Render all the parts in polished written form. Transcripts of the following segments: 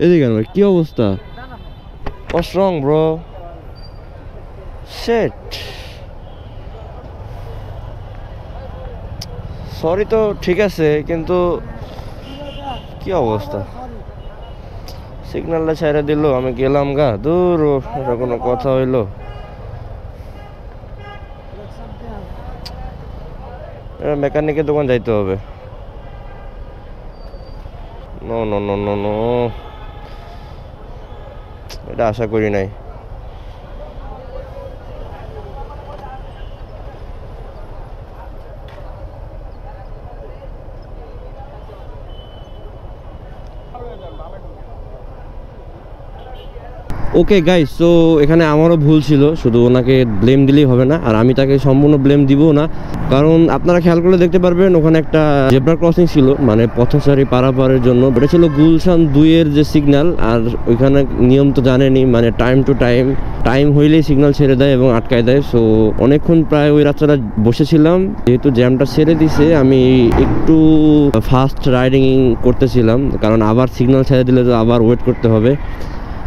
এদিকে আমার কি অবস্থা? What's wrong, bro? Shit. Sorry তো ঠিক আছে, কিন্তু কি অবস্থা? সিগন্যালটা ছেড়ে দিল, আমি গেলাম গা। দূর, এটা কোনো কথা হইলো? মেকানিকের দোকান যাইতে হবে। No no no no no, এটা আশা করি নাই। ওকে গাইস, সো এখানে আমারও ভুল ছিল, শুধু ওনাকে ব্লেম দিলেই হবে না, আর আমি তাকে সম্পূর্ণ ব্লেম দিব না, কারণ আপনারা খেয়াল করলে দেখতে পারবেন ওখানে একটা জেব্রা ক্রসিং ছিল, মানে পথচারী পারাপারের জন্য। এটা ছিল গুলশান 2-এর যে সিগন্যাল, আর ওইখানে নিয়ম তো জানেনই, মানে টাইম টু টাইম হইলেই সিগন্যাল ছেড়ে দেয় এবং আটকায় দেয়। সো অনেকক্ষণ প্রায় ওই রাস্তাটা বসেছিলাম, যেহেতু জ্যামটা ছেড়ে দিছে আমি একটু ফাস্ট রাইডিং করতেছিলাম, কারণ আবার সিগন্যাল ছেড়ে দিলে তো আবার ওয়েট করতে হবে।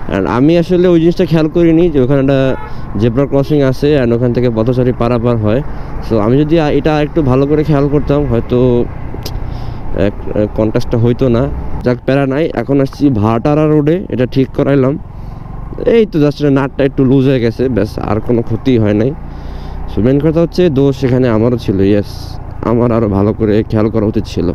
অ্যান্ড আমি আসলে ওই জিনিসটা খেয়াল করিনি যে ওখানে একটা জেব্রা ক্রসিং আছে অ্যান্ড ওখান থেকে পথচারী পারাপার হয়। সো আমি যদি এটা একটু ভালো করে খেয়াল করতাম, হয়তো কন্টাক্টটা হইতো না। যাক, প্যারা নাই। এখন আসছি ভাটারা রোডে, এটা ঠিক করাইলাম। এই তো জাস্ট নাটটা একটু লুজ হয়ে গেছে, ব্যাস, আর কোনো ক্ষতি হয় নাই। সো মেন কথা হচ্ছে দোষ এখানে আমারও ছিল। ইয়েস, আমার আরও ভালো করে খেয়াল করা উচিত ছিল।